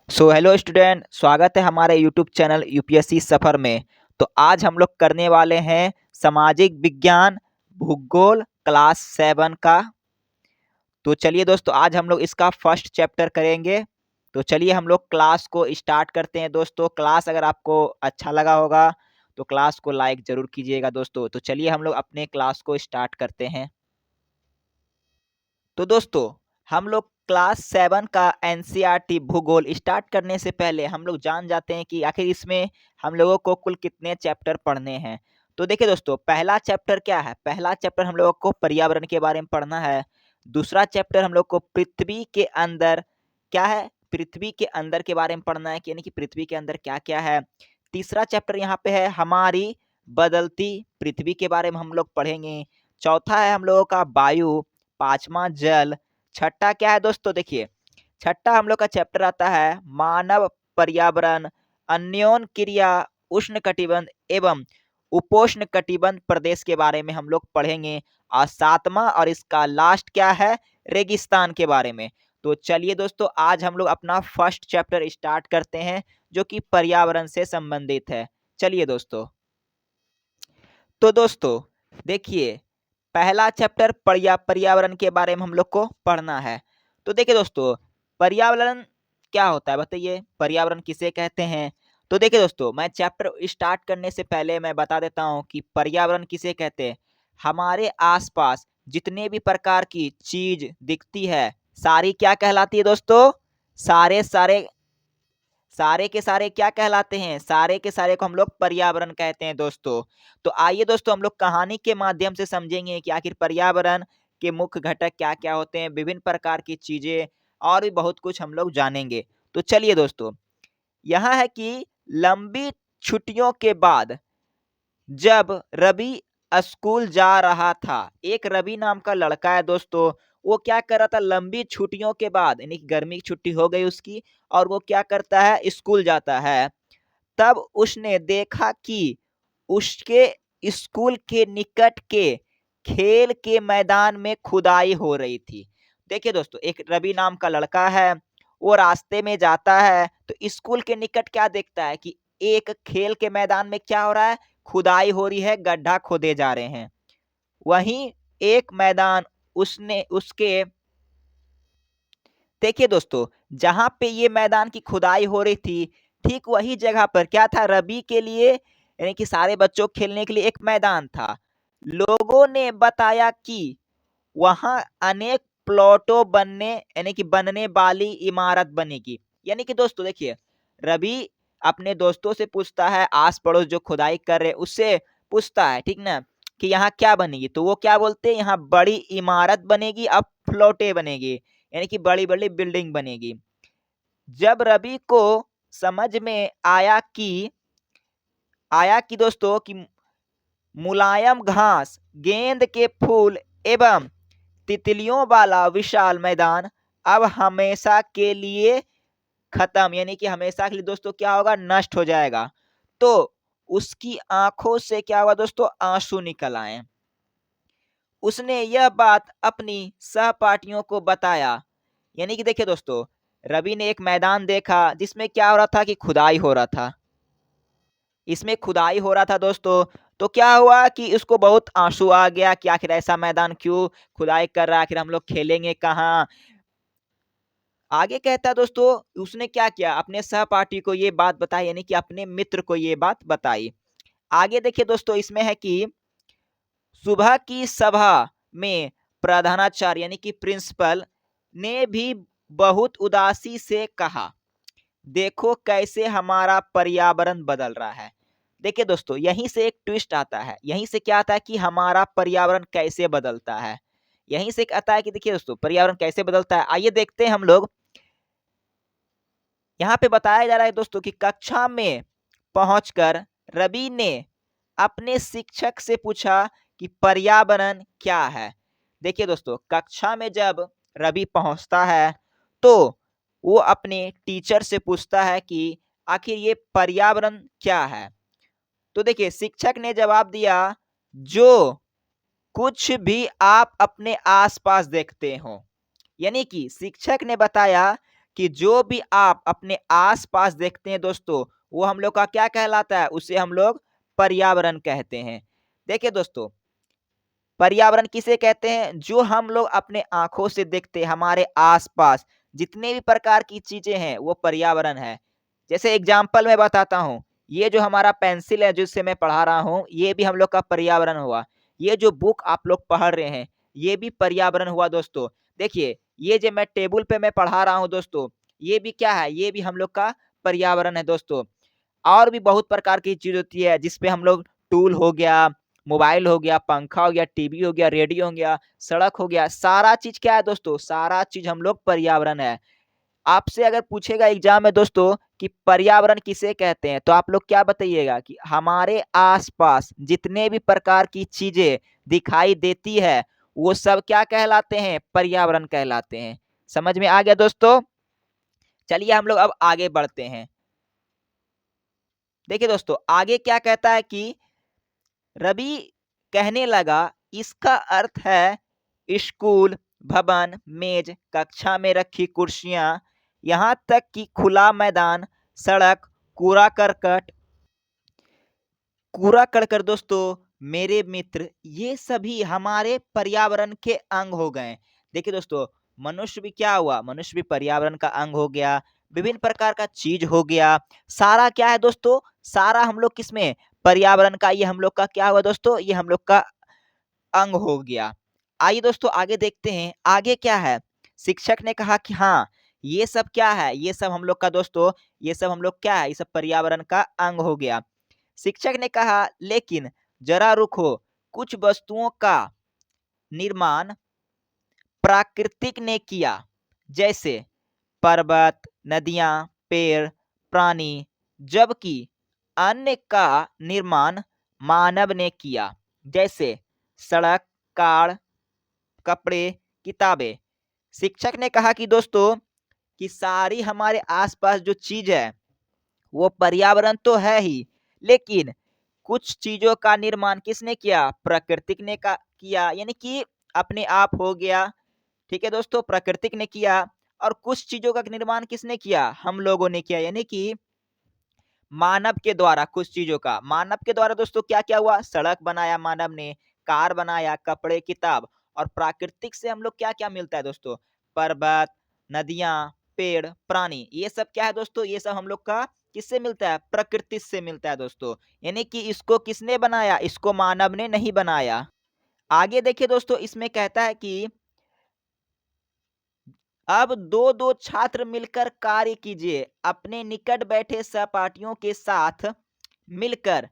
Hello student, स्वागत है हमारे यूट्यूब चैनल यूपीएससी सफर में। तो आज हम लोग करने वाले हैं सामाजिक विज्ञान भूगोल क्लास 7 का। तो चलिए दोस्तों, आज हम लोग इसका फर्स्ट चैप्टर करेंगे। तो चलिए हम लोग क्लास को स्टार्ट करते हैं। दोस्तों, क्लास अगर आपको अच्छा लगा होगा तो क्लास को लाइक ज़रूर कीजिएगा दोस्तों। तो चलिए हम लोग अपने क्लास को स्टार्ट करते हैं। तो दोस्तों, हम लोग क्लास 7 का एनसीईआरटी भूगोल स्टार्ट करने से पहले हम लोग जान जाते हैं कि आखिर इसमें हम लोगों को कुल कितने चैप्टर पढ़ने हैं। तो देखिए दोस्तों, पहला चैप्टर क्या है? पहला चैप्टर हम लोगों को पर्यावरण के बारे में पढ़ना है। दूसरा चैप्टर हम लोग को पृथ्वी के अंदर क्या है, पृथ्वी के अंदर के बारे में पढ़ना है कि यानी कि पृथ्वी के अंदर क्या क्या है। तीसरा चैप्टर यहाँ पे है हमारी बदलती पृथ्वी के बारे में हम लोग पढ़ेंगे। चौथा है हम लोगों का वायु। पांचवा जल। छठा क्या है दोस्तों? देखिए, छठा हम लोग का चैप्टर आता है मानव पर्यावरण अन्योन क्रिया उष्ण कटिबंध एवं उपोष्ण कटिबंध प्रदेश के बारे में हम लोग पढ़ेंगे। और सातवां और इसका लास्ट क्या है? रेगिस्तान के बारे में। तो चलिए दोस्तों, आज हम लोग अपना फर्स्ट चैप्टर स्टार्ट करते हैं जो कि पर्यावरण से संबंधित है। चलिए दोस्तों, तो दोस्तों देखिए, पहला चैप्टर पर्यावरण के बारे में हम लोग को पढ़ना है। तो देखिए दोस्तों, पर्यावरण क्या होता है बताइए? पर्यावरण किसे कहते हैं? तो देखिए दोस्तों, मैं चैप्टर स्टार्ट करने से पहले मैं बता देता हूँ कि पर्यावरण किसे कहते हैं। हमारे आसपास जितने भी प्रकार की चीज दिखती है सारी क्या कहलाती है दोस्तों? सारे सारे सारे के सारे क्या कहलाते हैं? सारे के सारे को हम लोग पर्यावरण कहते हैं दोस्तों। तो आइए दोस्तों, हम लोग कहानी के माध्यम से समझेंगे कि आखिर पर्यावरण के मुख्य घटक क्या क्या होते हैं, विभिन्न प्रकार की चीजें और भी बहुत कुछ हम लोग जानेंगे। तो चलिए दोस्तों, यहाँ है कि लंबी छुट्टियों के बाद जब रवि स्कूल जा रहा था, एक रवि नाम का लड़का है दोस्तों। वो क्या कर रहा था? लंबी छुट्टियों के बाद यानी कि गर्मी की छुट्टी हो गई उसकी, और वो क्या करता है? स्कूल जाता है। तब उसने देखा कि उसके स्कूल के निकट के खेल के मैदान में खुदाई हो रही थी। देखिए दोस्तों, एक रवि नाम का लड़का है, वो रास्ते में जाता है तो स्कूल के निकट क्या देखता है कि एक खेल के मैदान में क्या हो रहा है? खुदाई हो रही है, गड्ढा खोदे जा रहे हैं। वहीं एक मैदान उसने उसके देखिए दोस्तों, जहां पे ये मैदान की खुदाई हो रही थी, ठीक वही जगह पर क्या था? रवि के लिए यानी कि सारे बच्चों को खेलने के लिए एक मैदान था। लोगों ने बताया कि वहां अनेक प्लॉटों बनने यानी कि बनने वाली इमारत बनेगी। यानी कि दोस्तों देखिए, रवि अपने दोस्तों से पूछता है, आस पड़ोस जो खुदाई कर रहे उससे पूछता है, ठीक ना, कि यहाँ क्या बनेगी? तो वो क्या बोलते हैं? यहाँ बड़ी इमारत बनेगी, अब प्लॉटें बनेगी यानी कि बड़ी बड़ी बिल्डिंग बनेगी। जब रवि को समझ में आया कि दोस्तों कि मुलायम घास, गेंद के फूल एवं तितलियों वाला विशाल मैदान अब हमेशा के लिए खत्म यानी कि हमेशा के लिए दोस्तों क्या होगा? नष्ट हो जाएगा। तो उसकी आंखों से क्या हुआ दोस्तों? आंसू निकल आए। उसने यह बात अपनी सहपाठियों को बताया। यानी कि देखिए दोस्तों, रवि ने एक मैदान देखा जिसमें क्या हो रहा था? कि खुदाई हो रहा था। इसमें खुदाई हो रहा था दोस्तों। तो क्या हुआ कि उसको बहुत आंसू आ गया कि आखिर ऐसा मैदान क्यों खुदाई कर रहा है, आखिर हम लोग खेलेंगे कहाँ? आगे कहता है दोस्तों, उसने क्या किया? अपने सहपाठी को ये बात बताई यानी कि अपने मित्र को ये बात बताई। आगे देखिए दोस्तों, इसमें है कि सुबह की सभा में प्रधानाचार्य यानी कि प्रिंसिपल ने भी बहुत उदासी से कहा, देखो कैसे हमारा पर्यावरण बदल रहा है। देखिए दोस्तों, यहीं से एक ट्विस्ट आता है। यहीं से क्या आता है कि हमारा पर्यावरण कैसे बदलता है। यहीं से एक आता है कि देखिए दोस्तों, पर्यावरण कैसे बदलता है। आइए देखते हैं हम लोग। यहाँ पे बताया जा रहा है दोस्तों कि कक्षा में पहुंचकर रवि ने अपने शिक्षक से पूछा कि पर्यावरण क्या है। देखिए दोस्तों, कक्षा में जब रवि पहुंचता है तो वो अपने टीचर से पूछता है कि आखिर ये पर्यावरण क्या है। तो देखिए, शिक्षक ने जवाब दिया, जो कुछ भी आप अपने आसपास देखते हो। यानी कि शिक्षक ने बताया कि जो भी आप अपने आस-पास देखते हैं दोस्तों, वो हम लोग का क्या कहलाता है? उसे हम लोग पर्यावरण कहते हैं। देखिए दोस्तों, पर्यावरण किसे कहते हैं? जो हम लोग अपने आँखों से देखते हैं, हमारे आस-पास जितने भी प्रकार की चीज़ें हैं, वो पर्यावरण है। जैसे एग्ज़ाम्पल मैं बताता हूँ, ये जो हमारा पेंसिल है जिससे मैं पढ़ा रहा हूँ, ये भी हम लोग का पर्यावरण हुआ। ये जो बुक आप लोग पढ़ रहे हैं, ये भी पर्यावरण हुआ दोस्तों। देखिए, ये जो मैं टेबल पे मैं पढ़ा रहा हूँ दोस्तों, ये भी क्या है? ये भी हम लोग का पर्यावरण है दोस्तों। और भी बहुत प्रकार की चीज़ होती है जिसपे हम लोग टूल हो गया, मोबाइल हो गया, पंखा हो गया, टीवी हो गया, रेडियो हो गया, सड़क हो गया, सारा चीज़ क्या है दोस्तों? सारा चीज़ हम लोग पर्यावरण है। आपसे अगर पूछेगा एग्ज़ाम में दोस्तों कि पर्यावरण किसे कहते हैं? तो आप लोग क्या बताइएगा कि हमारे आस-पास जितने भी प्रकार की चीज़ें दिखाई देती है, वो सब क्या कहलाते हैं? पर्यावरण कहलाते हैं। समझ में आ गया दोस्तों? चलिए हम लोग अब आगे बढ़ते हैं। देखिए दोस्तों, आगे क्या कहता है कि रवि कहने लगा, इसका अर्थ है स्कूल, भवन, मेज, कक्षा में रखी कुर्सियां, यहाँ तक कि खुला मैदान, सड़क, कूड़ा करकट, कूड़ा करकट दोस्तों, मेरे मित्र, ये सभी हमारे पर्यावरण के अंग हो गए। देखिए दोस्तों, मनुष्य भी क्या हुआ? मनुष्य भी पर्यावरण का अंग हो गया, विभिन्न प्रकार का चीज हो गया। सारा क्या है दोस्तों? सारा हम लोग किसमें? पर्यावरण का, ये हम लोग का क्या हुआ दोस्तों? ये हम लोग का अंग हो गया। आइए दोस्तों आगे देखते हैं, आगे क्या है? शिक्षक ने कहा कि हाँ, ये सब क्या है? ये सब हम लोग का दोस्तों, ये सब हम लोग क्या है? ये सब पर्यावरण का अंग हो गया। शिक्षक ने कहा, लेकिन जरा रुको, कुछ वस्तुओं का निर्माण प्राकृतिक ने किया, जैसे पर्वत, नदियां, पेड़, प्राणी, जबकि अन्य का निर्माण मानव ने किया, जैसे सड़क, कार, कपड़े, किताबें। शिक्षक ने कहा कि दोस्तों कि सारी हमारे आसपास जो चीज है वो पर्यावरण तो है ही, लेकिन कुछ चीजों का निर्माण किसने किया? प्रकृतिक ने का किया, यानी कि अपने आप हो गया। ठीक है दोस्तों, प्रकृतिक ने किया। और कुछ चीजों का निर्माण किसने किया? हम लोगों ने किया, यानी कि मानव के द्वारा। कुछ चीजों का मानव के द्वारा दोस्तों क्या क्या हुआ? सड़क बनाया मानव ने, कार बनाया, कपड़े, किताब। और प्राकृतिक से हम लोग क्या क्या मिलता है दोस्तों? पर्वत, नदियां, पेड़, प्राणी, ये सब क्या है दोस्तों? ये सब हम लोग का किससे मिलता है? प्रकृति से मिलता है दोस्तों। यानी कि इसको किसने बनाया? इसको मानव ने नहीं बनाया। आगे देखिए दोस्तों, इसमें कहता है कि अब दो दो छात्र मिलकर कार्य कीजिए, अपने निकट बैठे सहपाठियों के साथ मिलकर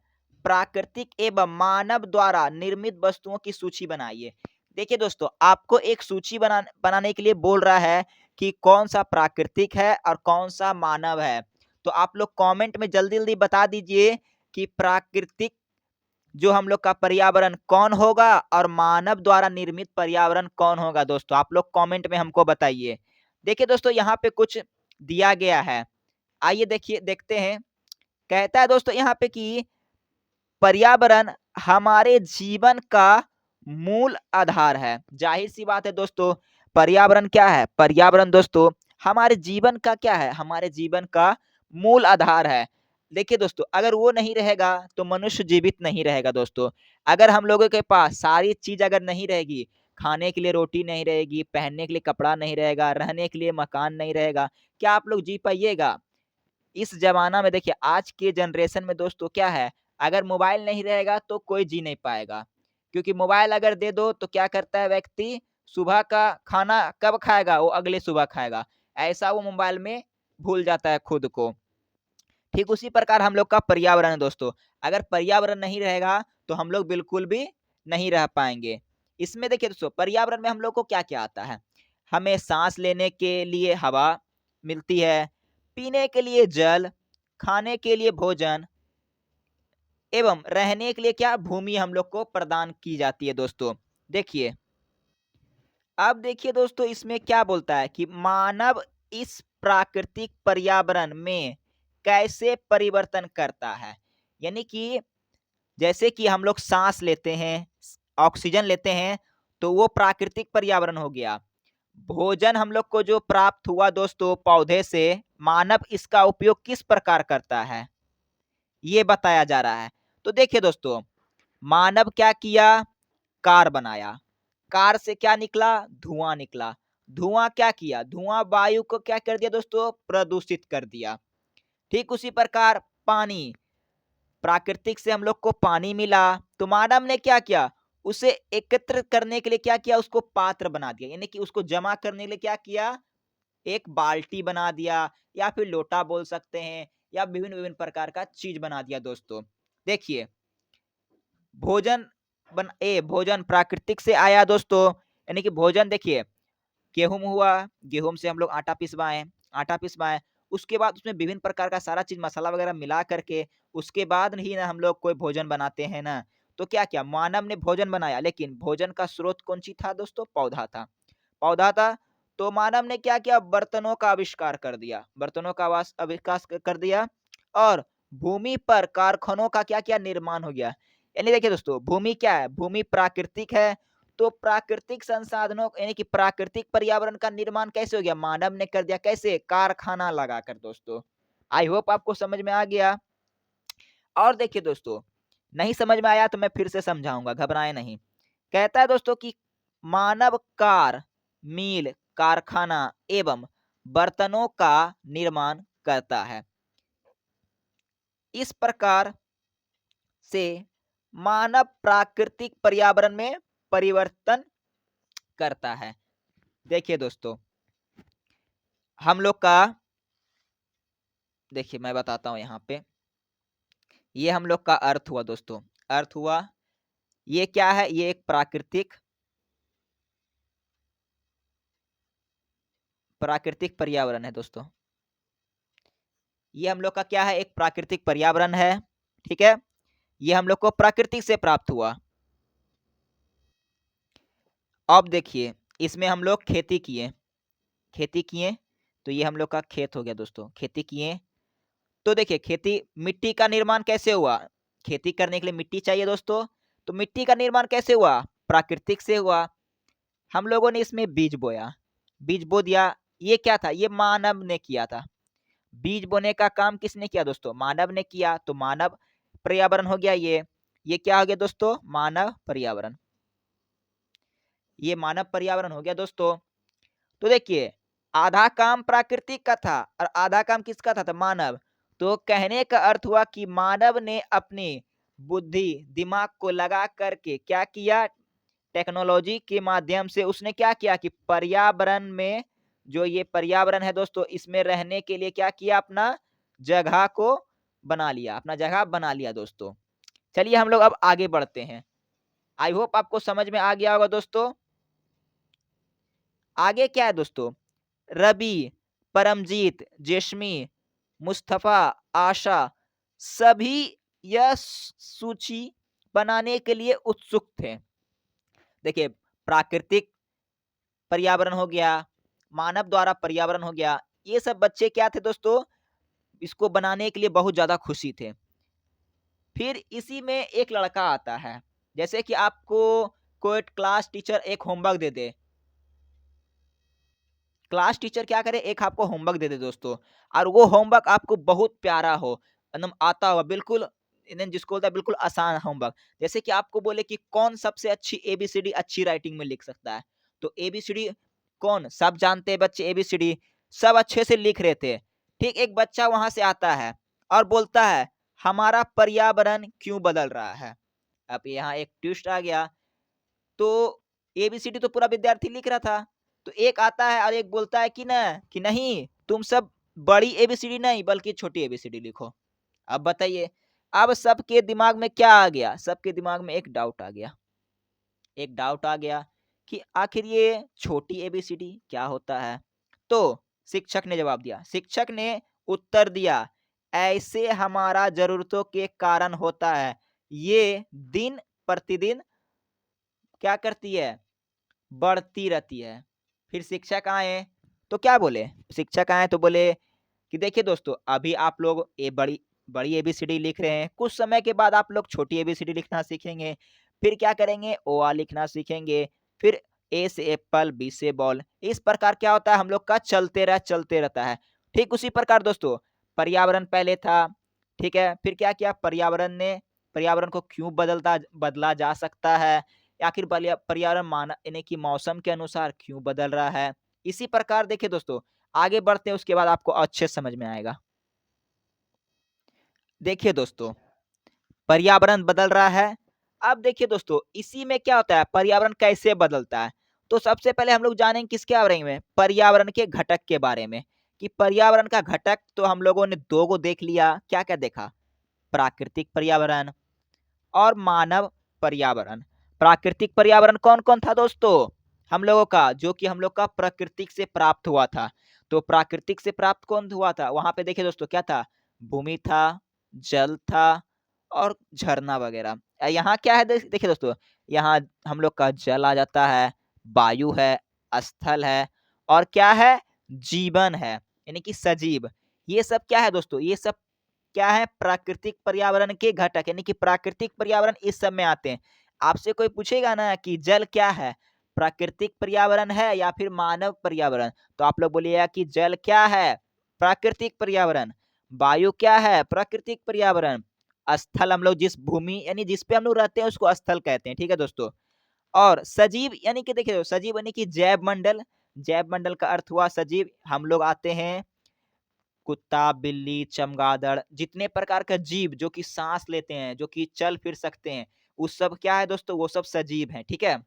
प्राकृतिक एवं मानव द्वारा निर्मित वस्तुओं की सूची बनाइए। देखिए दोस्तों, आपको एक सूची बनाने के लिए बोल रहा है कि कौन सा प्राकृतिक है और कौन सा मानव है। तो आप लोग कमेंट में जल्दी जल्दी बता दीजिए कि प्राकृतिक जो हम लोग का पर्यावरण कौन होगा और मानव द्वारा निर्मित पर्यावरण कौन होगा दोस्तों? आप लोग कमेंट में हमको बताइए। देखिए दोस्तों, यहाँ पे कुछ दिया गया है, आइए देखिए देखते हैं। कहता है दोस्तों यहाँ पे कि पर्यावरण हमारे जीवन का मूल आधार है। जाहिर सी बात है दोस्तों, पर्यावरण क्या है? पर्यावरण दोस्तों हमारे जीवन का क्या है? हमारे जीवन का मूल आधार है। देखिए दोस्तों, अगर वो नहीं रहेगा तो मनुष्य जीवित नहीं रहेगा दोस्तों। अगर हम लोगों के पास सारी चीज अगर नहीं रहेगी, खाने के लिए रोटी नहीं रहेगी, पहनने के लिए कपड़ा नहीं रहेगा, रहने के लिए मकान नहीं रहेगा, क्या आप लोग जी पाइएगा? इस ज़माना में देखिए, आज के जनरेशन में दोस्तों क्या है, अगर मोबाइल नहीं रहेगा तो कोई जी नहीं पाएगा। क्योंकि मोबाइल अगर दे दो तो क्या करता है व्यक्ति, सुबह का खाना कब खाएगा? वो अगले सुबह खाएगा। ऐसा वो मोबाइल में भूल जाता है खुद को। ठीक उसी प्रकार हम लोग का पर्यावरण है दोस्तों। अगर पर्यावरण नहीं रहेगा तो हम लोग बिल्कुल भी नहीं रह पाएँगे। इसमें देखिए दोस्तों, पर्यावरण में हम लोग को क्या-क्या आता है? हमें साँस लेने के लिए हवा मिलती है, पीने के लिए जल, खाने के लिए भोजन एवं रहने के लिए क्या भूमि हम लोग को प्रदान की जाती है दोस्तों। देखिए, अब देखिए दोस्तों इसमें क्या बोलता है कि मानव इस प्राकृतिक पर्यावरण में कैसे परिवर्तन करता है। यानी कि जैसे कि हम लोग सांस लेते हैं, ऑक्सीजन लेते हैं, तो वो प्राकृतिक पर्यावरण हो गया। भोजन हम लोग को जो प्राप्त हुआ दोस्तों पौधे से, मानव इसका उपयोग किस प्रकार करता है, ये बताया जा रहा है। तो देखिए दोस्तों, मानव क्या किया, कार बनाया, कार से क्या निकला, धुआं निकला, धुआं क्या किया, धुआं वायु को क्या कर दिया दोस्तों, प्रदूषित कर दिया। ठीक उसी प्रकार पानी, प्राकृतिक से हम लोग को पानी मिला, तो मानव ने क्या किया, उसे एकत्र करने के लिए क्या किया, उसको पात्र बना दिया, यानी कि उसको जमा करने के लिए क्या किया, एक बाल्टी बना दिया, या फिर लोटा बोल सकते हैं, या विभिन्न विभिन्न प्रकार का चीज बना दिया दोस्तों। देखिए, भोजन प्राकृतिक से आया दोस्तों, यानी कि भोजन देखिए, गेहूं हुआ, गेहूं से हम लोग आटा पिसवाएं, उसके बाद उसमें विभिन्न प्रकार का सारा चीज मसाला वगैरह मिला करके उसके बाद ही ना हम लोग कोई भोजन बनाते हैं ना। तो क्या क्या मानव ने भोजन बनाया, लेकिन भोजन का स्रोत कौन सी था दोस्तों, पौधा था। तो मानव ने क्या किया, बर्तनों का आविष्कार कर दिया, बर्तनों का आविष्कार कर दिया, और भूमि पर कारखानों का क्या क्या निर्माण हो गया। यानी देखिए दोस्तों, भूमि क्या है, भूमि प्राकृतिक है, तो प्राकृतिक संसाधनों यानी कि प्राकृतिक पर्यावरण का निर्माण कैसे हो गया, मानव ने कर दिया, कैसे, कारखाना लगाकर दोस्तों। आई होप आपको समझ में आ गया। और देखिए दोस्तों, नहीं समझ में आया तो मैं फिर से समझाऊंगा, घबराए नहीं। कहता है दोस्तों कि मानव कार, मील, कारखाना एवं बर्तनों का निर्माण करता है। इस प्रकार से मानव प्राकृतिक पर्यावरण में परिवर्तन करता है। देखिए दोस्तों, हम लोग का, देखिए मैं बताता हूं यहाँ पे, ये हम लोग का अर्थ हुआ दोस्तों, अर्थ हुआ, ये क्या है, ये एक प्राकृतिक पर्यावरण है दोस्तों। ये हम लोग का क्या है, एक प्राकृतिक पर्यावरण है, ठीक है, ये हम लोग को प्रकृति से प्राप्त हुआ। अब देखिए, इसमें हम लोग खेती किए, तो ये हम लोग का खेत हो गया दोस्तों, खेती किए। तो देखिए, खेती, मिट्टी का निर्माण कैसे हुआ, खेती करने के लिए मिट्टी चाहिए दोस्तों, तो मिट्टी का निर्माण कैसे हुआ, प्राकृतिक से हुआ। हम लोगों ने इसमें बीज बोया, बीज बो दिया, ये क्या था, ये मानव ने किया था। बीज बोने का काम किसने किया दोस्तों, मानव ने किया, तो मानव पर्यावरण हो गया ये क्या हो गया दोस्तों, मानव पर्यावरण, ये मानव पर्यावरण हो गया दोस्तों। तो देखिए, आधा काम प्राकृतिक का था और आधा काम किसका था, तो मानव। तो कहने का अर्थ हुआ कि मानव ने अपनी बुद्धि, दिमाग को लगा करके क्या किया, टेक्नोलॉजी के माध्यम से उसने क्या किया कि पर्यावरण में, जो ये पर्यावरण है दोस्तों, इसमें रहने के लिए क्या किया, अपना जगह को बना लिया, अपना जगह बना लिया दोस्तों। चलिए हम लोग अब आगे बढ़ते हैं। आई होप आपको समझ में आ गया होगा दोस्तों। आगे क्या है दोस्तों, रवि, परमजीत, जेशमी, मुस्तफा, आशा, सभी यह सूची बनाने के लिए उत्सुक थे। देखिए, प्राकृतिक पर्यावरण हो गया, मानव द्वारा पर्यावरण हो गया, ये सब बच्चे क्या थे दोस्तों, इसको बनाने के लिए बहुत ज्यादा खुशी थे। फिर इसी में एक लड़का आता है, जैसे कि आपको कोई क्लास टीचर एक होमवर्क दे दे, क्लास टीचर क्या करे, एक आपको होमवर्क दे दे दोस्तों, और वो होमवर्क आपको बहुत प्यारा हो, एकदम आता हुआ, बिल्कुल इन्हें जिसको बोलता है बिल्कुल आसान होमवर्क। जैसे कि आपको बोले कि कौन सबसे अच्छी एबीसीडी अच्छी राइटिंग में लिख सकता है, तो एबीसीडी कौन, सब जानते हैं बच्चे एबीसीडी, सब अच्छे से लिख रहे थे। ठीक, एक बच्चा वहां से आता है और बोलता है, हमारा पर्यावरण क्यों बदल रहा है। अब यहाँ एक ट्विस्ट आ गया, तो एबीसीडी तो पूरा विद्यार्थी लिख रहा था, तो एक आता है और एक बोलता है कि नहीं, तुम सब बड़ी एबीसीडी नहीं बल्कि छोटी एबीसीडी लिखो। अब बताइए, अब सबके दिमाग में क्या आ गया, सबके दिमाग में एक डाउट आ गया, एक डाउट आ गया कि आखिर ये छोटी एबीसीडी क्या होता है। तो शिक्षक ने जवाब दिया, शिक्षक ने उत्तर दिया, ऐसे हमारा जरूरतों के कारण होता है, ये दिन प्रतिदिन क्या करती है, बढ़ती रहती है। फिर शिक्षक आए तो क्या बोले, शिक्षक आए तो बोले कि देखिए दोस्तों, अभी आप लोग बड़ी बड़ी एबीसीडी लिख रहे हैं, कुछ समय के बाद आप लोग छोटी एबीसीडी लिखना सीखेंगे, फिर क्या करेंगे, ओ आ लिखना सीखेंगे, फिर ए से एप्पल, बी से बॉल। इस प्रकार क्या होता है हम लोग का चलते रहता है। ठीक उसी प्रकार दोस्तों पर्यावरण पहले था, ठीक है? फिर क्या किया पर्यावरण को क्यों बदला जा सकता है? आखिर पर्यावरण यानी कि मौसम के अनुसार क्यों बदल रहा है? इसी प्रकार देखिए दोस्तों आगे बढ़ते हैं उसके बाद आपको अच्छे समझ में आएगा। देखिए दोस्तों पर्यावरण बदल रहा है। अब देखिए दोस्तों इसी में क्या होता है पर्यावरण कैसे बदलता है? तो सबसे पहले हम लोग जानेंगे किसके बारे में? पर्यावरण के घटक के बारे में कि पर्यावरण का घटक तो हम लोगों ने 2 को देख लिया। क्या-क्या देखा? प्राकृतिक पर्यावरण और मानव पर्यावरण। प्राकृतिक पर्यावरण कौन-कौन था दोस्तों? हम लोगों का जो कि हम लोग का प्रकृति से प्राप्त हुआ था। तो प्राकृतिक से प्राप्त कौन हुआ था? वहाँ पे देखिए दोस्तों क्या था? भूमि था, जल था और झरना वगैरह। यहाँ क्या है देखिए दोस्तों, यहाँ हम लोग का जल आ जाता है, वायु है, स्थल है और क्या है? जीवन है, यानी कि सजीव। ये सब क्या है दोस्तों? ये सब क्या है प्राकृतिक पर्यावरण के घटक यानी कि प्राकृतिक पर्यावरण इस सब में आते हैं। आपसे कोई पूछेगा ना कि जल क्या है? प्राकृतिक पर्यावरण है या फिर मानव पर्यावरण? तो आप लोग बोलिएगा कि जल क्या है? प्राकृतिक पर्यावरण। वायु क्या है? प्राकृतिक पर्यावरण। स्थल हम लोग जिस भूमि यानी जिस पे हम लोग रहते हैं उसको स्थल कहते हैं, ठीक है दोस्तों? और सजीव यानी कि देखिए सजीव यानी कि जैव मंडल। जैव मंडल का अर्थ हुआ सजीव। हम लोग आते हैं कुत्ता, बिल्ली, चमगादड़ जितने प्रकार का जीव जो कि साँस लेते हैं, जो कि चल फिर सकते हैं, उस सब क्या है दोस्तों वो सब सजीव हैं, ठीक है?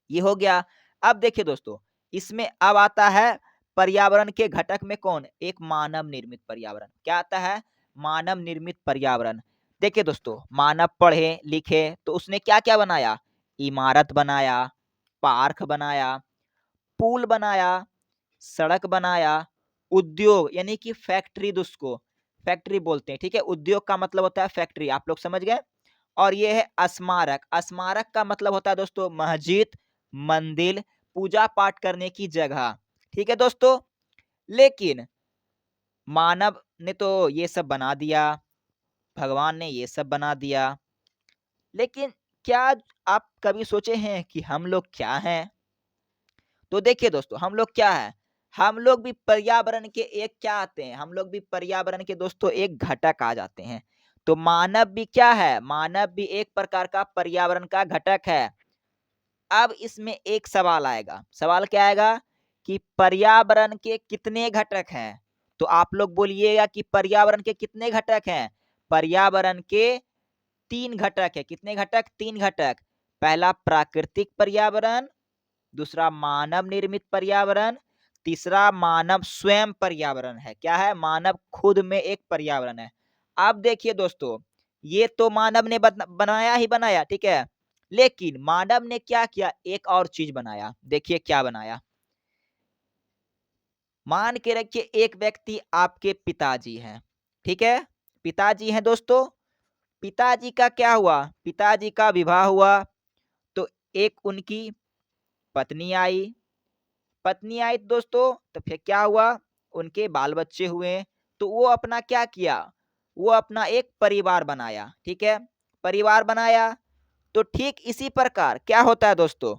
ये हो गया। अब देखिए दोस्तों, इसमें अब आता है पर्यावरण के घटक में कौन? एक मानव निर्मित पर्यावरण। क्या आता है? मानव निर्मित पर्यावरण। देखिए दोस्तों, मानव पढ़े, लिखे तो उसने क्या-क्या बनाया? इमारत बनाया, पार्क बनाया, पुल बनाया, सड़क बनाया, उद्योग यानी कि फैक्ट्री उसको फैक्ट्री बोलते हैं, ठीक है? उद्योग का मतलब होता है फैक्ट्री, आप लोग समझ गए? और ये है स्मारक। स्मारक का मतलब होता है दोस्तों मस्जिद, मंदिर, पूजा-पाठ करने की जगह, ठीक है दोस्तों? लेकिन मानव ने तो ये सब बना दिया, भगवान ने ये सब बना दिया, लेकिन क्या आप कभी सोचे हैं कि हम लोग क्या हैं? तो देखिए दोस्तों हम लोग क्या है हम लोग भी पर्यावरण के एक क्या आते हैं हम लोग भी पर्यावरण के दोस्तों एक घटक आ जाते हैं। तो मानव भी क्या है मानव भी एक प्रकार का पर्यावरण का घटक है। अब इसमें एक सवाल आएगा। सवाल क्या आएगा कि पर्यावरण के कितने घटक हैं? तो आप लोग बोलिएगा कि पर्यावरण के कितने घटक हैं? पर्यावरण के 3 घटक है। कितने घटक? 3 घटक। पहला प्राकृतिक पर्यावरण, दूसरा मानव निर्मित पर्यावरण, तीसरा मानव स्वयं पर्यावरण है। क्या है? मानव खुद में एक पर्यावरण है। अब देखिए दोस्तों, ये तो मानव ने बनाया ही बनाया, ठीक है? लेकिन मानव ने क्या किया? एक और चीज़ बनाया। देखिए क्या बनाया? मान के रखिए एक व्यक्ति आपके पिताजी हैं, ठीक है? पिताजी हैं दोस्तों, पिताजी का क्या हुआ? पिताजी का विवाह हुआ, तो एक उनकी पत्नी आई। पत्नी आई दोस्तों तो फिर क्या हुआ उनके बाल बच्चे हुए तो वो अपना क्या किया वो अपना एक परिवार बनाया ठीक है परिवार बनाया तो ठीक इसी प्रकार क्या होता है दोस्तों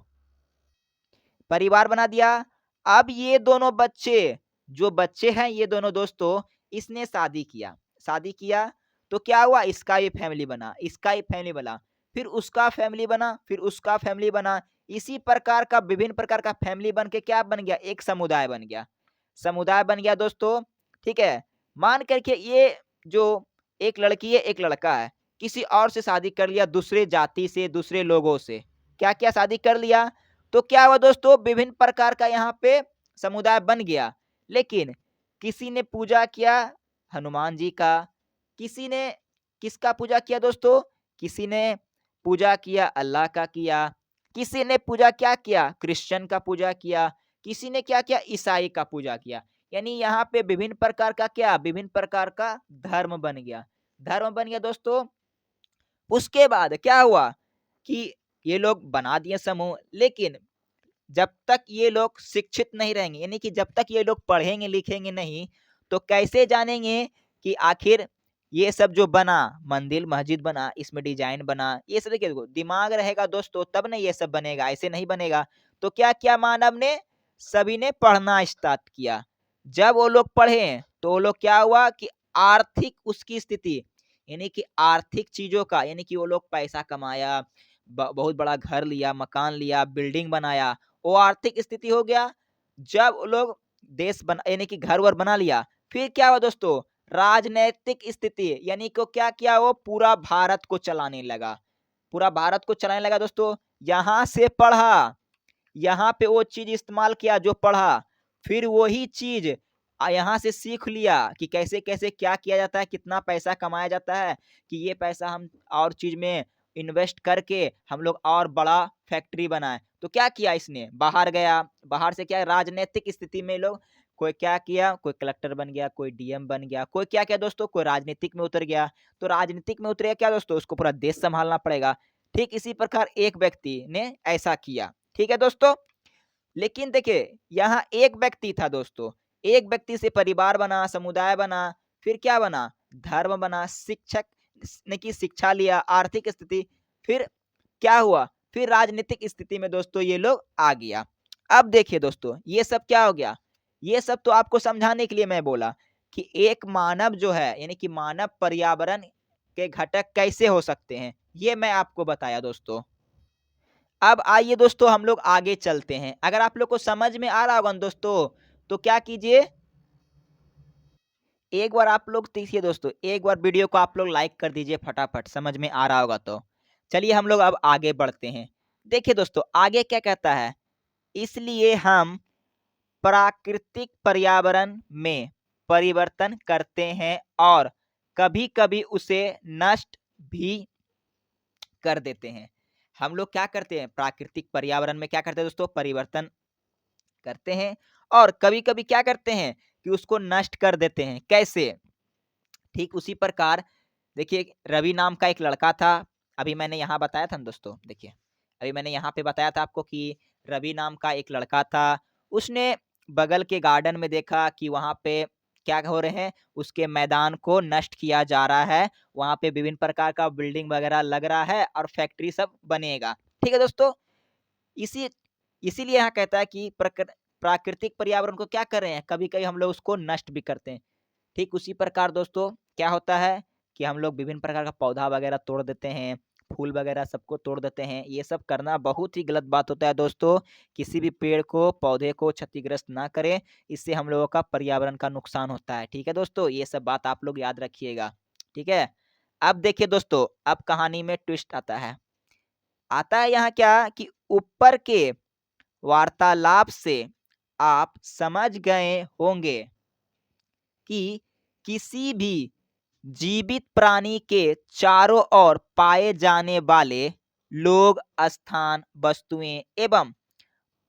परिवार बना दिया अब ये दोनों बच्चे जो बच्चे हैं ये दोनों दोस्तों इसने शादी किया तो क्या हुआ इसका भी फैमिली बना इसका ही फैमिली बना फिर उसका फैमिली बना फिर उसका फैमिली बना इसी प्रकार का विभिन्न प्रकार का फैमिली बन के क्या बन गया एक समुदाय बन गया दोस्तों ठीक है मान करके ये जो एक लड़की है एक लड़का है किसी और से शादी कर लिया दूसरे जाति से दूसरे लोगों से क्या क्या शादी कर लिया तो क्या हुआ दोस्तों विभिन्न प्रकार का यहाँ पे समुदाय बन गया लेकिन किसी ने पूजा किया हनुमान जी का किसी ने किसका पूजा किया दोस्तों किसी ने पूजा किया अल्लाह का किया किसी ने पूजा क्या किया क्रिश्चियन का पूजा किया किसी ने क्या किया ईसाई का पूजा किया यानी यहाँ पे विभिन्न प्रकार का क्या विभिन्न प्रकार का धर्म बन गया दोस्तों उसके बाद क्या हुआ कि ये लोग बना दिए समूह लेकिन जब तक ये लोग शिक्षित नहीं रहेंगे यानी कि जब तक ये लोग पढ़ेंगे लिखेंगे नहीं तो कैसे जानेंगे कि आखिर ये सब जो बना मंदिर मस्जिद बना इसमें डिजाइन बना ये सब देखिए देखो दिमाग रहेगा दोस्तों तब ना ये सब बनेगा ऐसे नहीं बनेगा तो क्या किया मानव ने, सभी ने पढ़ना स्टार्ट किया। जब वो लोग पढ़े तो वो लोग क्या हुआ कि आर्थिक उसकी स्थिति, यानी कि आर्थिक चीजों का, यानी कि वो लोग पैसा कमाया, बहुत बड़ा घर लिया, मकान लिया, बिल्डिंग बनाया, वो आर्थिक स्थिति हो गया। जब वो लोग देश बना, यानी कि घर वर बना लिया, फिर क्या हुआ दोस्तों, राजनैतिक स्थिति, यानी कि क्या किया, वो पूरा भारत को चलाने लगा, पूरा भारत को चलाने लगा दोस्तों। यहाँ से पढ़ा, यहाँ पे वो चीज इस्तेमाल किया जो पढ़ा, फिर वही चीज यहाँ से सीख लिया कि कैसे कैसे क्या किया जाता है, कितना पैसा कमाया जाता है, कि ये पैसा हम और चीज में इन्वेस्ट करके हम लोग और बड़ा फैक्ट्री बनाए। तो क्या किया इसने, बाहर गया, बाहर से क्या, राजनीतिक स्थिति में लोग, कोई क्या किया, कोई कलेक्टर बन गया, कोई डीएम बन गया, कोई क्या किया दोस्तों, कोई राजनीतिक में उतर गया। तो राजनीतिक में उतरेगा क्या दोस्तों, उसको पूरा देश संभालना पड़ेगा। ठीक इसी प्रकार एक व्यक्ति ने ऐसा किया। ठीक है दोस्तों, लेकिन देखिए यहाँ एक व्यक्ति था दोस्तों, एक व्यक्ति से परिवार बना, समुदाय बना, फिर क्या बना, धर्म बना, शिक्षक ने की शिक्षा लिया, आर्थिक स्थिति, फिर क्या हुआ, फिर राजनीतिक स्थिति में दोस्तों ये लोग आ गया। अब देखिए दोस्तों ये सब क्या हो गया, ये सब तो आपको समझाने के लिए मैं बोला कि एक मानव जो है, यानी कि मानव पर्यावरण के घटक कैसे हो सकते हैं, ये मैं आपको बताया दोस्तों। अब आइए दोस्तों हम लोग आगे चलते हैं। अगर आप लोग को समझ में आ रहा होगा ना दोस्तों, तो क्या कीजिए, एक बार आप लोग देखिए दोस्तों, एक बार वीडियो को आप लोग लाइक कर दीजिए फटाफट, समझ में आ रहा होगा तो। चलिए हम लोग अब आगे बढ़ते हैं। देखिए दोस्तों आगे क्या कहता है, इसलिए हम प्राकृतिक पर्यावरण में परिवर्तन करते हैं और कभी कभी उसे नष्ट भी कर देते हैं। हम लोग क्या करते हैं, प्राकृतिक पर्यावरण में क्या करते हैं दोस्तों, परिवर्तन करते हैं, और कभी कभी क्या करते हैं कि उसको नष्ट कर देते हैं। कैसे, ठीक उसी प्रकार देखिए, रवि नाम का एक लड़का था, अभी मैंने यहाँ बताया था ना दोस्तों, देखिए अभी मैंने यहाँ पे बताया था आपको कि रवि नाम का एक लड़का था, उसने बगल के गार्डन में देखा कि वहाँ पे क्या हो रहे हैं, उसके मैदान को नष्ट किया जा रहा है, वहाँ पे विभिन्न प्रकार का बिल्डिंग वगैरह लग रहा है और फैक्ट्री सब बनेगा। ठीक है दोस्तों, इसी इसीलिए यहाँ कहता है कि प्राकृतिक पर्यावरण को क्या कर रहे हैं, कभी कभी हम लोग उसको नष्ट भी करते हैं। ठीक उसी प्रकार दोस्तों क्या होता है कि हम लोग विभिन्न प्रकार का पौधा वगैरह तोड़ देते हैं, फूल वगैरह सबको तोड़ देते हैं। ये सब करना बहुत ही गलत बात होता है दोस्तों। किसी भी पेड़ को, पौधे को क्षतिग्रस्त ना करें, इससे हम लोगों का पर्यावरण का नुकसान होता है। ठीक है दोस्तों, ये सब बात आप लोग याद रखिएगा। ठीक है, अब देखिए दोस्तों, अब कहानी में ट्विस्ट आता है। आता है यहाँ क्या कि ऊपर के वार्तालाप से आप समझ गए होंगे कि किसी भी जीवित प्राणी के चारों ओर पाए जाने वाले लोग, स्थान, वस्तुएं एवं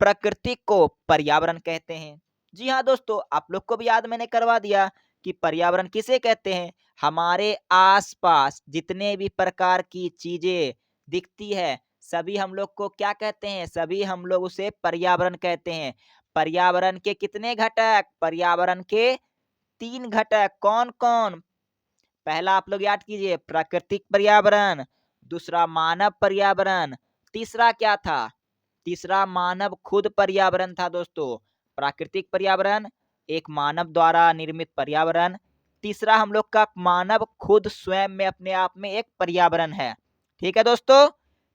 प्रकृति को पर्यावरण कहते हैं। जी हाँ दोस्तों, आप लोग को भी याद मैंने करवा दिया कि पर्यावरण किसे कहते हैं, हमारे आसपास जितने भी प्रकार की चीजें दिखती है, सभी हम लोग को क्या कहते हैं, सभी हम लोग उसे पर्यावरण कहते हैं। पर्यावरण के कितने घटक, पर्यावरण के 3 घटक, कौन कौन, पहला आप लोग याद कीजिए, प्राकृतिक पर्यावरण, दूसरा मानव पर्यावरण, तीसरा क्या था, तीसरा मानव खुद पर्यावरण था दोस्तों। प्राकृतिक पर्यावरण, एक मानव द्वारा निर्मित पर्यावरण, तीसरा हम लोग का मानव खुद स्वयं में अपने आप में एक पर्यावरण है। ठीक है दोस्तों,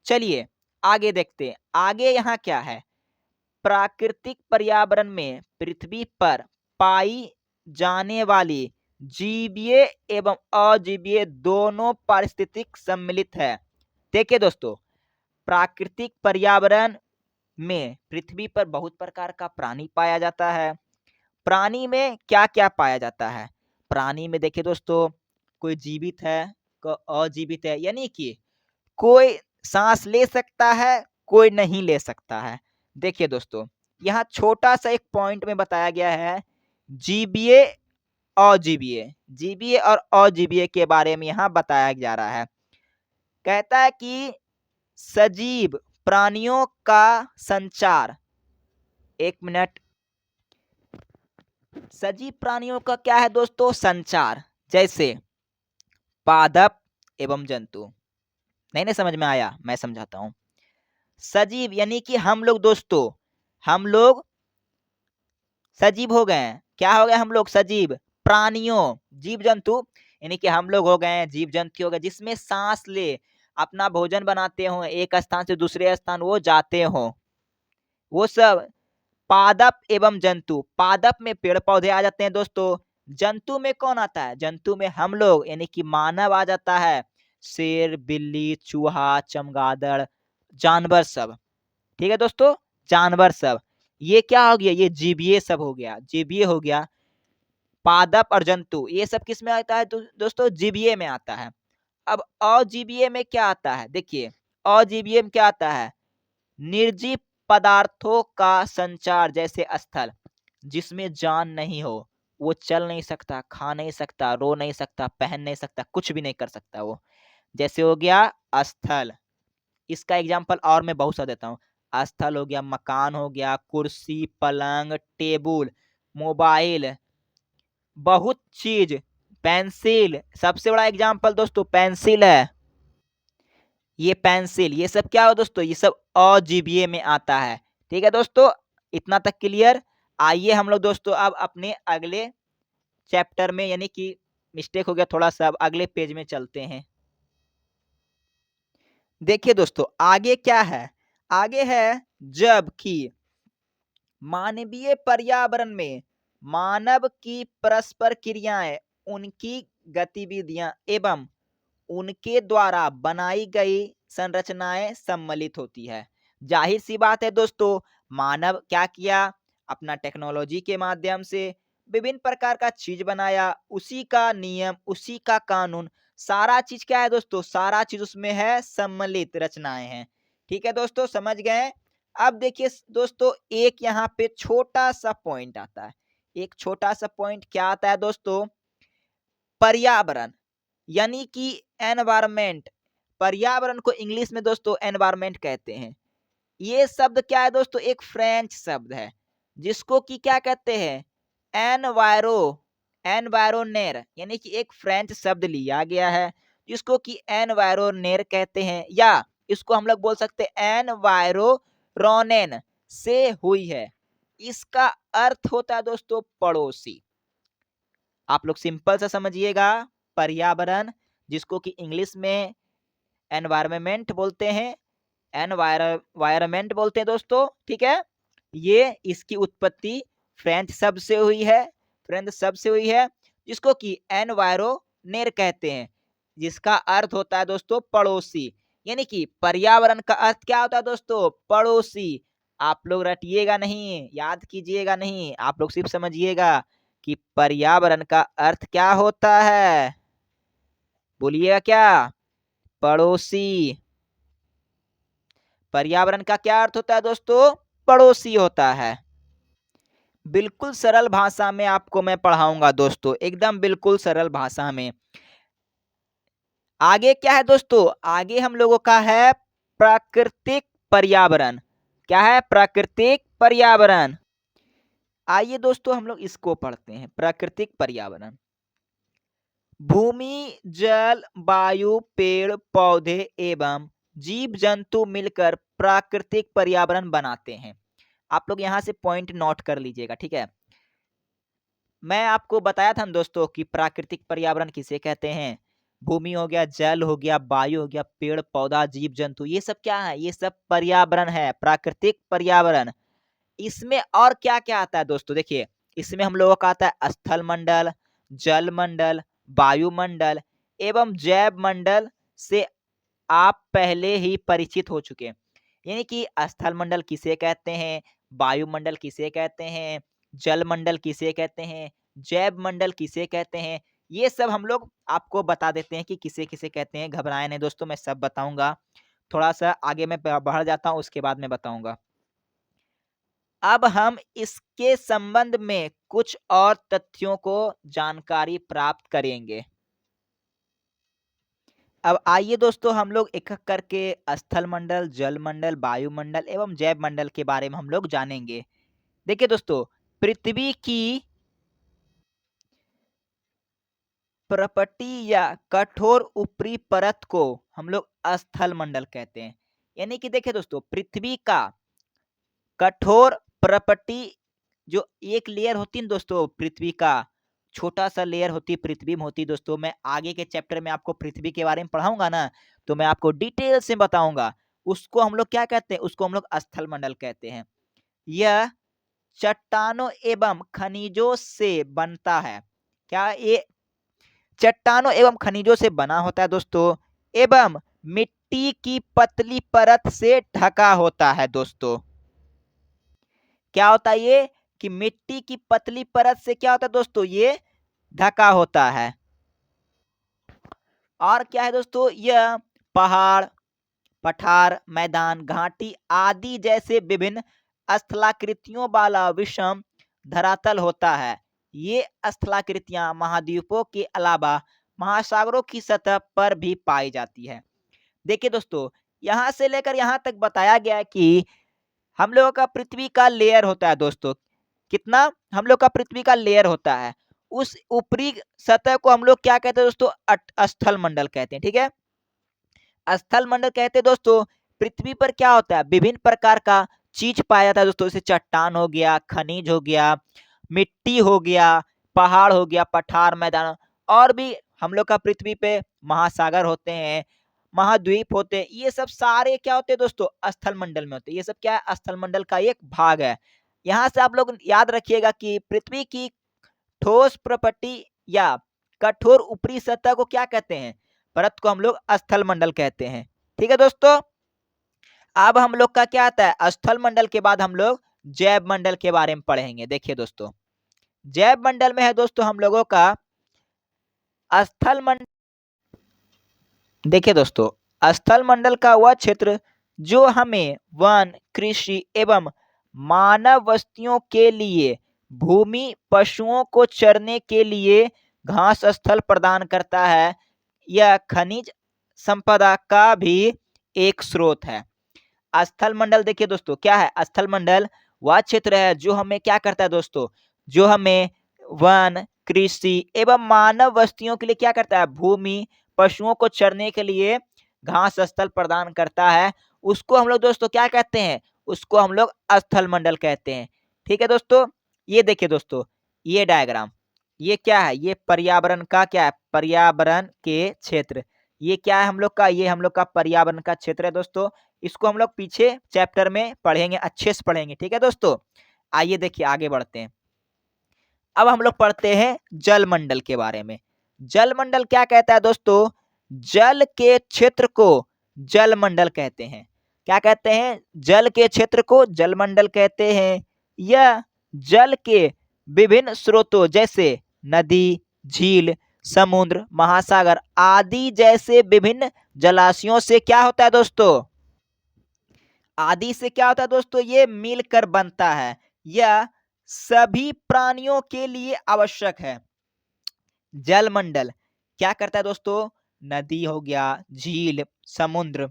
चलिए आगे देखते हैं, आगे यहाँ क्या है। प्राकृतिक पर्यावरण में पृथ्वी पर पाई जाने वाली जीवीय एवं अजीवीय दोनों पारिस्थितिक सम्मिलित है। देखिए दोस्तों, प्राकृतिक पर्यावरण में पृथ्वी पर बहुत प्रकार का प्राणी पाया जाता है। प्राणी में क्या क्या पाया जाता है, प्राणी में देखिए दोस्तों, कोई जीवित है, कोई अजीवित है, यानी कि कोई सांस ले सकता है, कोई नहीं ले सकता है। देखिए दोस्तों, यहाँ छोटा सा एक पॉइंट में बताया गया है, जीवीय अजीवीय, जीवीय और अजीवीय के बारे में यहाँ बताया जा रहा है। कहता है कि सजीव प्राणियों का संचार, एक मिनट, सजीव प्राणियों का क्या है दोस्तों, संचार, जैसे पादप एवं जंतु। नहीं समझ में आया, मैं समझाता हूं। सजीव यानी कि हम लोग दोस्तों, हम लोग सजीव हो गए हैं। क्या हो गए हम लोग? सजीव प्राणियों, जीव जंतु, यानी कि हम लोग हो गए हैं जीव जंतु हो गए जिसमें सांस ले, अपना भोजन बनाते हो, एक स्थान से दूसरे स्थान वो जाते हो, वो सब पादप एवं जंतु। पादप में पेड़ पौधे आ जाते हैं दोस्तों। जंतु में कौन आता है? जंतु में हम लोग यानी कि मानव आ जाता है। शेर, बिल्ली, चूहा, चमगादड़, जानवर सब। ठीक है दोस्तों, जानवर सब। ये क्या हो गया? ये जीवीय सब हो गया, जीवीय हो गया। पादप और जंतु ये सब किस में आता है दोस्तों? जीवीय में आता है। अब अजीवीय में क्या आता है? देखिए, अजीवीय में क्या आता है? निर्जीव पदार्थों का संचार, जैसे स्थल जिसमें जान नहीं हो, वो चल नहीं सकता, खा नहीं सकता, रो नहीं सकता, पहन नहीं सकता, कुछ भी नहीं कर सकता वो, जैसे हो गया स्थल। इसका एग्जाम्पल और मैं बहुत सा देता हूँ। स्थल हो गया, मकान हो गया, कुर्सी, पलंग, टेबुल, मोबाइल, बहुत चीज, पेंसिल। सबसे बड़ा एग्जाम्पल दोस्तों पेंसिल है। ये पेंसिल, ये सब क्या हो दोस्तों? ये सब अजीवीय में आता है। ठीक है दोस्तों, इतना तक क्लियर। आइए हम लोग दोस्तों अब अपने अगले चैप्टर में, यानी कि मिस्टेक हो गया थोड़ा सा, अब अगले पेज में चलते हैं। देखिए दोस्तों आगे क्या है? आगे है जबकि मानवीय पर्यावरण में मानव की परस्पर क्रियाएं, उनकी गतिविधियां एवं उनके द्वारा बनाई गई संरचनाएं सम्मिलित होती है। जाहिर सी बात है दोस्तों, मानव क्या किया? अपना टेक्नोलॉजी के माध्यम से विभिन्न प्रकार का चीज बनाया, उसी का नियम, उसी का कानून, सारा चीज क्या है दोस्तों? सारा चीज उसमें है, सम्मिलित रचनाएं हैं। ठीक है दोस्तों, समझ गए? अब देखिए दोस्तों, एक यहाँ पे छोटा सा पॉइंट आता है। एक छोटा सा पॉइंट क्या आता है दोस्तों? पर्यावरण, यानी कि एनवायरमेंट। पर्यावरण को इंग्लिश में दोस्तों एनवायरमेंट कहते हैं। ये शब्द क्या है दोस्तों? एक फ्रेंच शब्द है जिसको कि क्या कहते हैं? एनवायरो, एनवायरोनेर, यानी कि एक फ्रेंच शब्द लिया गया है जिसको कि एनवायरोनेर कहते हैं, या इसको हम लोग बोल सकते हैं एनवायरोनेन से हुई है। इसका अर्थ होता है दोस्तों पड़ोसी। आप लोग सिंपल सा समझिएगा, पर्यावरण जिसको कि इंग्लिश में एनवायरमेंट बोलते हैं, एनवायरमेंट बोलते हैं दोस्तों। ठीक है, ये इसकी उत्पत्ति फ्रेंच शब्द से हुई है, फ्रेंच शब्द से हुई है जिसको कि एनवायरोनेर कहते हैं, जिसका अर्थ होता है दोस्तों पड़ोसी। यानी कि पर्यावरण का अर्थ क्या होता है दोस्तों? पड़ोसी। आप लोग रटिएगा नहीं, याद कीजिएगा नहीं, आप लोग सिर्फ समझिएगा कि पर्यावरण का अर्थ क्या होता है। बोलिएगा क्या? पड़ोसी। पर्यावरण का क्या अर्थ होता है दोस्तों? पड़ोसी होता है। बिल्कुल सरल भाषा में आपको मैं पढ़ाऊंगा दोस्तों, एकदम बिल्कुल सरल भाषा में। आगे क्या है दोस्तों? आगे हम लोगों का है प्राकृतिक पर्यावरण। क्या है? प्राकृतिक पर्यावरण। आइए दोस्तों हम लोग इसको पढ़ते हैं, प्राकृतिक पर्यावरण। भूमि, जल, वायु, पेड़ पौधे एवं जीव जंतु मिलकर प्राकृतिक पर्यावरण बनाते हैं। आप लोग यहाँ से पॉइंट नोट कर लीजिएगा, ठीक है। मैं आपको बताया था दोस्तों कि प्राकृतिक पर्यावरण किसे कहते हैं। भूमि हो गया, जल हो गया, वायु हो गया, पेड़ पौधा, जीव जंतु, ये सब क्या है? ये सब पर्यावरण है, प्राकृतिक पर्यावरण। इसमें और क्या क्या आता है दोस्तों? देखिए, इसमें हम लोगों का आता है स्थल मंडल, जल मंडल, वायुमंडल एवं जैव मंडल से आप पहले ही परिचित हो चुके हैं। यानी कि स्थल मंडल किसे कहते हैं, वायुमंडल किसे कहते हैं, जल मंडल किसे कहते हैं, जैव मंडल किसे कहते हैं, ये सब हम लोग आपको बता देते हैं कि किसे किसे कहते हैं। घबराए नहीं दोस्तों, मैं सब बताऊंगा। थोड़ा सा आगे मैं बढ़ जाता हूँ, उसके बाद मैं बताऊंगा। अब हम इसके संबंध में कुछ और तथ्यों को जानकारी प्राप्त करेंगे। अब आइए दोस्तों हम लोग एक एक करके स्थल मंडल, जल मंडल, वायुमंडल एवं जैव मंडल के बारे में हम लोग जानेंगे। देखिए दोस्तों, पृथ्वी की प्रपटी या कठोर ऊपरी परत को हम लोग स्थल मंडल कहते हैं। यानी कि देखिए दोस्तों, पृथ्वी का कठोर प्रॉपर्टी जो एक लेयर होती है ना दोस्तों पृथ्वी का, छोटा सा लेयर होती है पृथ्वी में होती है दोस्तों। मैं आगे के चैप्टर में आपको पृथ्वी के बारे में पढ़ाऊंगा ना, तो मैं आपको डिटेल से बताऊंगा। उसको हम लोग क्या कहते हैं, उसको हम लोग स्थल मंडल कहते हैं। यह चट्टानों एवं खनिजों से बनता है। क्या ये चट्टानों एवं खनिजों से बना होता है दोस्तों, एवं मिट्टी की पतली परत से ढका होता है दोस्तों। क्या होता है ये कि मिट्टी की पतली परत से क्या होता है दोस्तों, ये ढका होता है। और क्या है दोस्तों, यह पहाड़, पठार, मैदान, घाटी आदि जैसे विभिन्न स्थलाकृतियों वाला विषम धरातल होता है। ये स्थलाकृतियां महाद्वीपों के अलावा महासागरों की सतह पर भी पाई जाती है। देखिए दोस्तों, यहाँ से लेकर यहाँ तक बताया गया है कि हम लोगों का पृथ्वी का लेयर होता है दोस्तों। कितना हम लोग का पृथ्वी का लेयर होता है, उस ऊपरी सतह को हम लोग क्या कहते हैं दोस्तों, स्थल मंडल कहते हैं। ठीक है, स्थल मंडल कहते हैं दोस्तों। पृथ्वी पर क्या होता है, विभिन्न प्रकार का चीज पाया जाता है दोस्तों, जैसे चट्टान हो गया, खनिज हो गया, मिट्टी हो गया, पहाड़ हो गया, पठार, मैदान, और भी हम लोग का पृथ्वी पे महासागर होते हैं, महाद्वीप होते हैं। ये सब सारे क्या होते हैं दोस्तों, स्थल मंडल में होते हैं। ये सब क्या है, स्थल मंडल का एक भाग है। यहाँ से आप लोग याद रखिएगा कि पृथ्वी की ठोस प्रॉपर्टी या कठोर ऊपरी सतह को क्या कहते हैं, परत को हम लोग स्थल मंडल कहते हैं। ठीक है दोस्तों, अब हम लोग का क्या आता है, स्थल मंडल के बाद हम लोग जैव मंडल के बारे में पढ़ेंगे। देखिए दोस्तों, जैव मंडल में है दोस्तों हम लोगों का स्थल मंडल। देखिए दोस्तों, स्थल मंडल का वह क्षेत्र जो हमें वन, कृषि एवं मानव बस्तियों के लिए, भूमि, पशुओं को चरने के लिए घास स्थल प्रदान करता है। यह खनिज संपदा का भी एक स्रोत है। स्थल मंडल देखिए दोस्तों, क्या है स्थल मंडल, वह क्षेत्र है जो हमें क्या करता है दोस्तों, जो हमें वन, कृषि एवं मानव बस्तियों के लिए क्या करता है, भूमि, पशुओं को चरने के लिए घास स्थल प्रदान करता है। उसको हम लोग दोस्तों क्या कहते हैं, उसको हम लोग स्थल मंडल कहते हैं। ठीक है दोस्तों, ये देखिए दोस्तों, ये डायग्राम, ये क्या है, ये पर्यावरण का क्या है, पर्यावरण के क्षेत्र। ये क्या है हम लोग का, ये हम लोग का पर्यावरण का क्षेत्र है दोस्तों। इसको हम लोग पीछे चैप्टर में पढ़ेंगे, अच्छे से पढ़ेंगे। ठीक है दोस्तों, आइए देखिए आगे बढ़ते हैं। अब हम लोग पढ़ते हैं जल मंडल के बारे में। जल मंडल क्या कहता है दोस्तों, जल के क्षेत्र को जल मंडल कहते हैं। क्या कहते हैं, जल के क्षेत्र को जल मंडल कहते हैं। यह जल के विभिन्न स्रोतों जैसे नदी, झील, समुद्र, महासागर आदि जैसे विभिन्न जलाशयों से क्या होता है दोस्तों, आदि से क्या होता है दोस्तों, ये मिलकर बनता है। यह सभी प्राणियों के लिए आवश्यक है। जलमंडल क्या करता है दोस्तों, नदी हो गया, झील, समुद्र,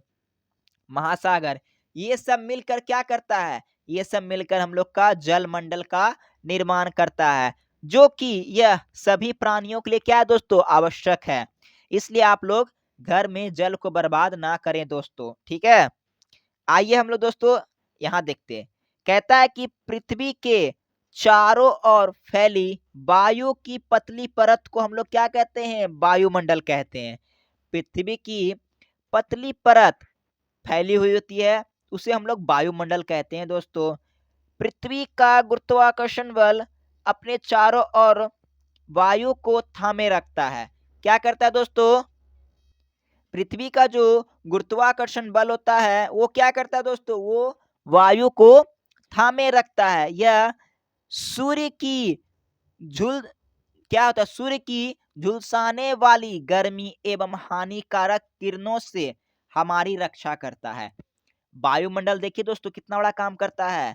महासागर, ये सब मिलकर क्या करता है, ये सब मिलकर हम लोग का जलमंडल का निर्माण करता है, जो कि यह सभी प्राणियों के लिए क्या है दोस्तों, आवश्यक है। इसलिए आप लोग घर में जल को बर्बाद ना करें दोस्तों। ठीक है, आइए हम लोग दोस्तों यहाँ देखते हैं। कहता है कि पृथ्वी के चारों ओर फैली वायु की पतली परत को हम लोग क्या कहते हैं, वायुमंडल कहते हैं। पृथ्वी की पतली परत फैली हुई होती है, उसे हम लोग वायुमंडल कहते हैं दोस्तों। पृथ्वी का गुरुत्वाकर्षण बल अपने चारों ओर वायु को थामे रखता है। क्या करता है दोस्तों, पृथ्वी का जो गुरुत्वाकर्षण बल होता है वो क्या करता है दोस्तों, वो वायु को थामे रखता है। यह सूर्य की झुल क्या होता है, सूर्य की झुलसाने वाली गर्मी एवं हानिकारक किरणों से हमारी रक्षा करता है। वायुमंडल देखिए दोस्तों कितना बड़ा काम करता है।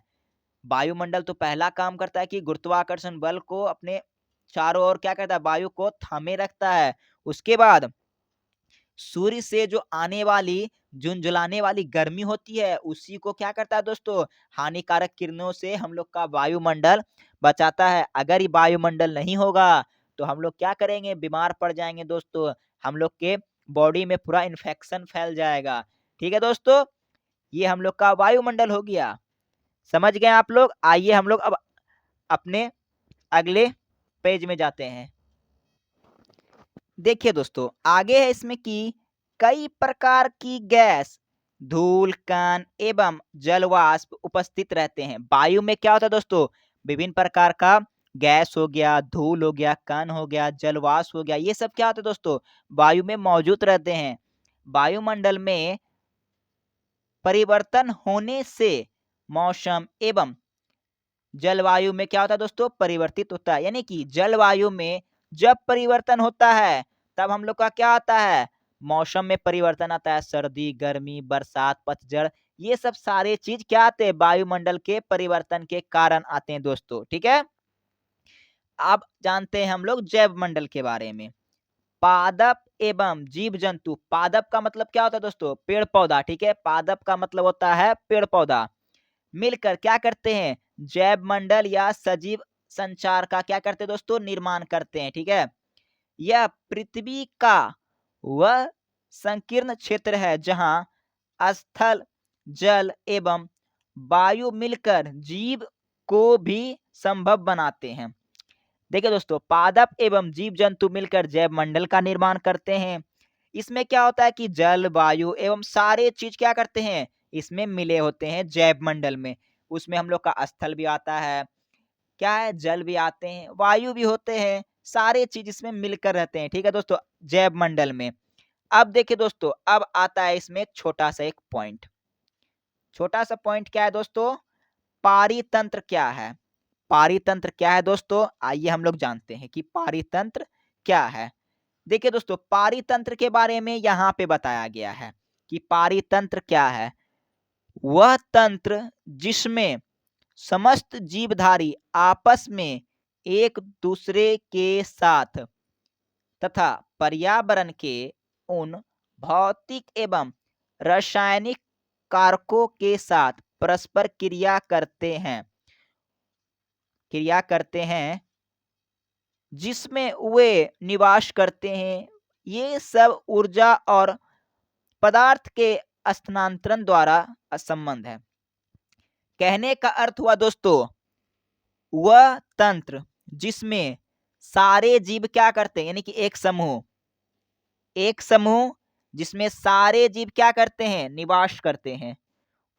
वायुमंडल तो पहला काम करता है कि गुरुत्वाकर्षण बल को अपने चारों ओर क्या करता है, वायु को थामे रखता है। उसके बाद सूर्य से जो आने वाली झुंझुलाने वाली गर्मी होती है उसी को क्या करता है दोस्तों, हानिकारक किरणों से हम लोग का वायुमंडल बचाता है। अगर ये वायुमंडल नहीं होगा तो हम लोग क्या करेंगे, बीमार पड़ जाएंगे दोस्तों, हम लोग के बॉडी में पूरा इन्फेक्शन फैल जाएगा। ठीक है दोस्तों, ये हम लोग का वायुमंडल हो गया। समझ गए आप लोग? आइए हम लोग अब अपने अगले पेज में जाते हैं। देखिए दोस्तों, आगे है इसमें कि कई प्रकार की गैस, धूल कण एवं जलवाष्प उपस्थित रहते हैं। वायु में क्या होता है दोस्तों? विभिन्न प्रकार का गैस हो गया, धूल हो गया, कण हो गया, जलवाष्प हो गया, ये सब क्या होता है दोस्तों? वायु में मौजूद रहते हैं। वायुमंडल में परिवर्तन होने से मौसम एवं जलवायु में क्या होता है दोस्तों? परिवर्तित होता है। यानी कि जलवायु में जब परिवर्तन होता है तब हम लोग का क्या आता है? मौसम में परिवर्तन आता है। सर्दी, गर्मी, बरसात, पतझड़, ये सब सारे चीज क्या आते हैं? वायुमंडल के परिवर्तन के कारण आते हैं दोस्तों। ठीक है, अब जानते हैं हम लोग जैव मंडल के बारे में। पादप एवं जीव जंतु, पादप का मतलब क्या होता है दोस्तों? पेड़ पौधा। ठीक है, पादप का मतलब होता है पेड़ पौधा। मिलकर क्या करते हैं? जैव मंडल या सजीव संचार का क्या करते हैं दोस्तों? निर्माण करते हैं। ठीक है, यह पृथ्वी का वह संकीर्ण क्षेत्र है जहां स्थल, जल एवं वायु मिलकर जीव को भी संभव बनाते हैं। देखिए दोस्तों, पादप एवं जीव जंतु मिलकर जैव मंडल का निर्माण करते हैं। इसमें क्या होता है कि जल, वायु एवं सारे चीज क्या करते हैं? इसमें मिले होते हैं जैव मंडल में। उसमें हम लोग का स्थल भी आता है, क्या है? जल भी आते हैं, वायु भी होते हैं, सारे चीज इसमें मिलकर रहते हैं। ठीक है दोस्तों, जैव मंडल में। अब देखिए दोस्तों, अब आता है इसमें एक छोटा सा एक पॉइंट। छोटा सा पॉइंट क्या है दोस्तों? पारितंत्र क्या है? पारितंत्र क्या है दोस्तों? आइए हम लोग जानते हैं कि पारितंत्र क्या है। देखिए दोस्तों, पारितंत्र के बारे में यहाँ पे बताया गया है कि पारितंत्र क्या है। वह तंत्र जिसमें समस्त जीवधारी आपस में एक दूसरे के साथ तथा पर्यावरण के उन भौतिक एवं रासायनिक कारकों के साथ परस्पर क्रिया करते हैं जिसमें वे निवास करते हैं। ये सब ऊर्जा और पदार्थ के स्थानांतरण द्वारा संबंध है। कहने का अर्थ हुआ दोस्तों, वह तंत्र जिसमें सारे जीव क्या करते हैं, यानी कि एक समूह जिसमें सारे जीव क्या करते हैं? निवास करते हैं,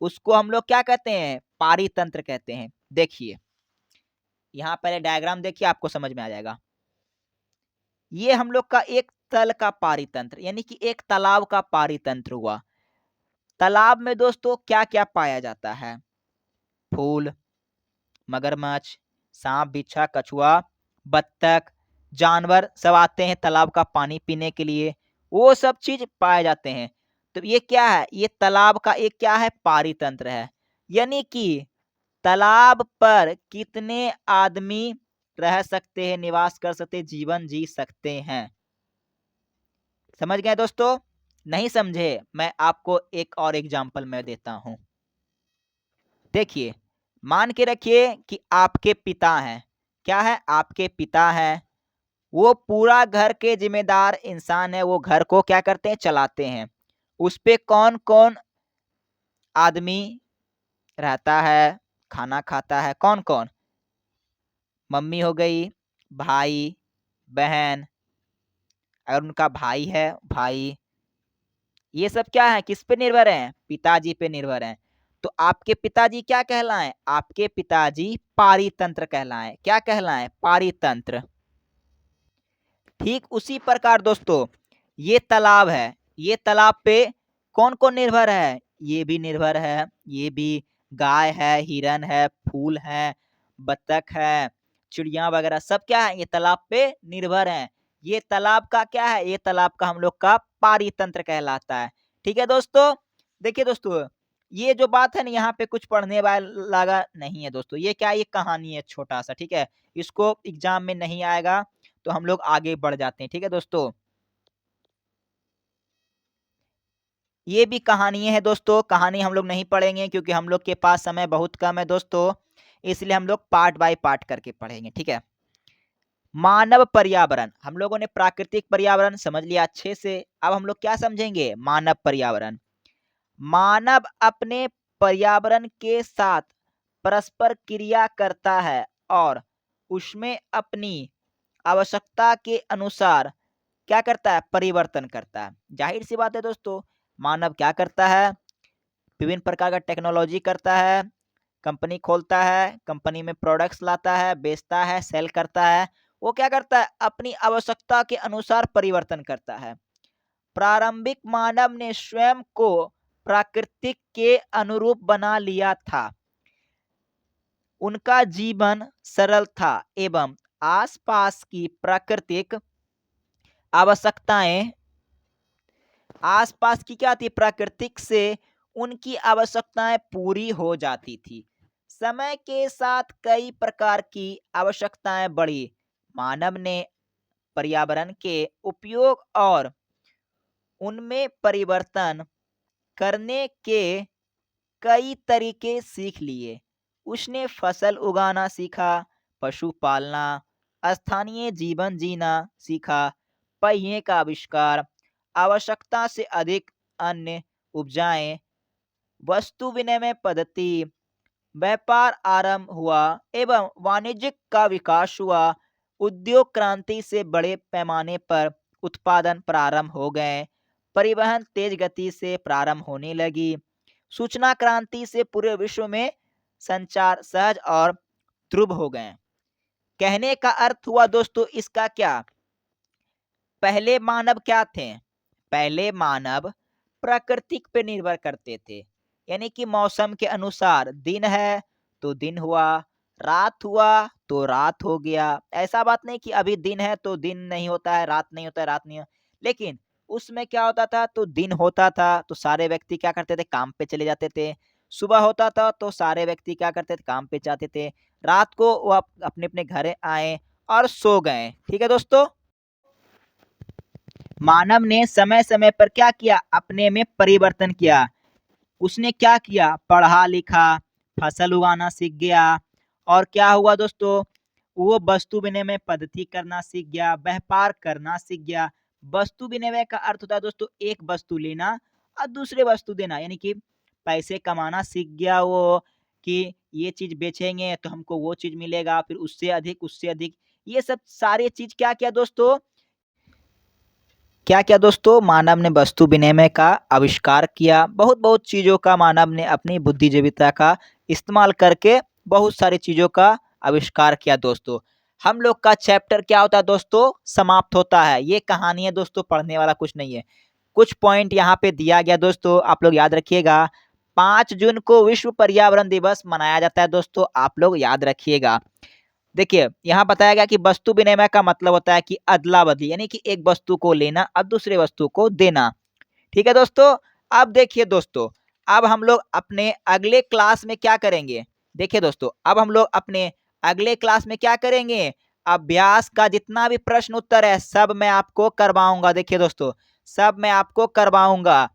उसको हम लोग क्या कहते हैं? पारितंत्र कहते हैं। देखिए, यहाँ पहले डायग्राम देखिए, आपको समझ में आ जाएगा। ये हम लोग का एक तल का पारितंत्र, यानी कि एक तालाब का पारितंत्र हुआ। तालाब में दोस्तों क्या क्या पाया जाता है? फूल, मगरमच्छ, सांप, बिच्छा, कछुआ, बत्तख, जानवर सब आते हैं तालाब का पानी पीने के लिए, वो सब चीज पाए जाते हैं। तो ये क्या है? ये तालाब का एक क्या है? पारितंत्र है। यानी कि तालाब पर कितने आदमी रह सकते हैं, निवास कर सकते हैं, जीवन जी सकते हैं। समझ गए दोस्तों? नहीं समझे? मैं आपको एक और एग्जांपल मैं देता हूं। देखिए, मान के रखिए कि आपके पिता हैं। क्या है? आपके पिता हैं। वो पूरा घर के जिम्मेदार इंसान है, वो घर को क्या करते हैं? चलाते हैं। उस पे कौन कौन आदमी रहता है, खाना खाता है? कौन कौन? मम्मी हो गई, भाई, बहन, अगर उनका भाई है, भाई, ये सब क्या है? किस पे निर्भर है? पिताजी पे निर्भर है। तो आपके पिताजी क्या कहलाएं? आपके पिताजी पारितंत्र कहलाएं। क्या कहलाएं? पारितंत्र। ठीक उसी प्रकार दोस्तों, ये तालाब है, ये तालाब पे कौन कौन निर्भर है? ये भी निर्भर है, ये भी, गाय है, हिरन है, फूल है, बतख है, चिड़िया वगैरह सब क्या है? ये तालाब पे निर्भर है। ये तालाब का क्या है? ये तालाब का हम लोग का पारितंत्र कहलाता है। ठीक है दोस्तों? देखिए दोस्तों, ये जो बात है ना, यहाँ पे कुछ पढ़ने वाला नहीं है दोस्तों। ये क्या? ये कहानी है छोटा सा। ठीक है, इसको एग्जाम में नहीं आएगा, तो हम लोग आगे बढ़ जाते हैं। ठीक है दोस्तों, ये भी कहानी है दोस्तों। कहानी हम लोग नहीं पढ़ेंगे क्योंकि हम लोग के पास समय बहुत कम है दोस्तों, इसलिए हम लोग पार्ट बाय पार्ट करके पढ़ेंगे। ठीक है, मानव पर्यावरण, हम लोगों ने प्राकृतिक पर्यावरण समझ लिया अच्छे से। अब हम लोग क्या समझेंगे? मानव पर्यावरण। मानव अपने पर्यावरण के साथ परस्पर क्रिया करता है और उसमें अपनी आवश्यकता के अनुसार क्या करता है, परिवर्तन करता है। जाहिर सी बात है दोस्तों, मानव क्या करता है, विभिन्न प्रकार का टेक्नोलॉजी करता है, कंपनी खोलता है, कंपनी में प्रोडक्ट्स लाता है, बेचता है, सेल करता है। वो क्या करता है, अपनी आवश्यकता के अनुसार परिवर्तन करता है। प्रारंभिक मानव ने स्वयं को प्राकृतिक के अनुरूप बना लिया था। उनका जीवन सरल था एवं आसपास की प्राकृतिक आवश्यकताएं आसपास की क्या थी, प्राकृतिक से उनकी आवश्यकताएं पूरी हो जाती थी। समय के साथ कई प्रकार की आवश्यकताएं बढ़ी। मानव ने पर्यावरण के उपयोग और उनमें परिवर्तन करने के कई तरीके सीख लिए। उसने फसल उगाना सीखा, पशु पालना, स्थानीय जीवन जीना सीखा, पहिए का आविष्कार, आवश्यकता से अधिक अन्य उपजाएं, वस्तु विनिमय पद्धति, व्यापार आरंभ हुआ एवं वाणिज्य का विकास हुआ। उद्योग क्रांति से बड़े पैमाने पर उत्पादन प्रारंभ हो गए। परिवहन तेज गति से प्रारंभ होने लगी। सूचना क्रांति से पूरे विश्व में संचार सहज और ध्रुव हो गए। कहने का अर्थ हुआ दोस्तों इसका क्या, पहले मानव क्या थे, पहले मानव प्राकृतिक पे निर्भर करते थे। यानी कि मौसम के अनुसार दिन है तो दिन हुआ, रात हुआ तो रात हो गया। ऐसा बात नहीं कि अभी दिन है तो दिन नहीं होता है, रात नहीं होता है, रात नहीं हो। लेकिन उसमें क्या होता था, तो दिन होता था तो सारे व्यक्ति क्या करते थे, काम पे चले जाते थे। सुबह होता था तो सारे व्यक्ति क्या करते थे, काम पे जाते थे। रात को वो अपने अपने घर आए और सो गए। ठीक है दोस्तों, मानव ने समय समय पर क्या किया, अपने में परिवर्तन किया। उसने क्या किया, पढ़ा लिखा, फसल उगाना सीख गया। और क्या हुआ दोस्तों, वो वस्तु विनिमय पद्धति करना सीख गया, व्यापार करना सीख गया। वस्तु विनिमय का अर्थ होता है दोस्तों एक वस्तु लेना और दूसरे वस्तु देना, यानी कि पैसे कमाना सीख गया वो, कि ये चीज बेचेंगे तो हमको वो चीज मिलेगा, फिर उससे अधिक। ये सब सारे चीज क्या किया दोस्तों, क्या क्या दोस्तों, मानव ने वस्तु विनिमय का आविष्कार किया। बहुत बहुत चीज़ों का मानव ने अपनी बुद्धिजीविता का इस्तेमाल करके बहुत सारी चीज़ों का आविष्कार किया दोस्तों। हम लोग का चैप्टर क्या होता है दोस्तों, समाप्त होता है। ये कहानी है दोस्तों, पढ़ने वाला कुछ नहीं है। कुछ पॉइंट यहाँ पे दिया गया दोस्तों, आप लोग याद रखिएगा। 5 जून को विश्व पर्यावरण दिवस मनाया जाता है दोस्तों, आप लोग याद रखिएगा। देखिए यहाँ बताया गया कि वस्तु विनिमय का मतलब होता है कि अदला बदली, यानी कि एक वस्तु को लेना और दूसरे वस्तु को देना। ठीक है दोस्तों, अब देखिए दोस्तों, अब हम लोग अपने अगले क्लास में क्या करेंगे। देखिए दोस्तों, अब हम लोग अपने अगले क्लास में क्या करेंगे, अभ्यास का जितना भी प्रश्न उत्तर है सब मैं आपको करवाऊंगा। देखिए दोस्तों, सब मैं आपको करवाऊंगा।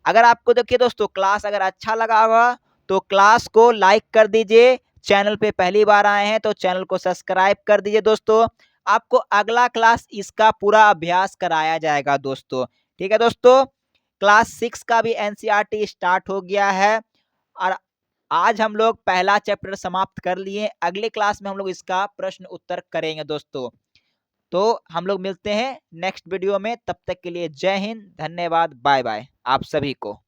अगर आपको देखिए दोस्तों क्लास अगर अच्छा लगा होगा तो क्लास को लाइक कर दीजिए। चैनल पे पहली बार आए हैं तो चैनल को सब्सक्राइब कर दीजिए दोस्तों। आपको अगला क्लास इसका पूरा अभ्यास कराया जाएगा दोस्तों। ठीक है दोस्तों, क्लास 6 का भी एनसीईआरटी स्टार्ट हो गया है और आज हम लोग पहला चैप्टर समाप्त कर लिए। अगले क्लास में हम लोग इसका प्रश्न उत्तर करेंगे दोस्तों। तो हम लोग मिलते हैं नेक्स्ट वीडियो में, तब तक के लिए जय हिंद, धन्यवाद, बाय बाय आप सभी को।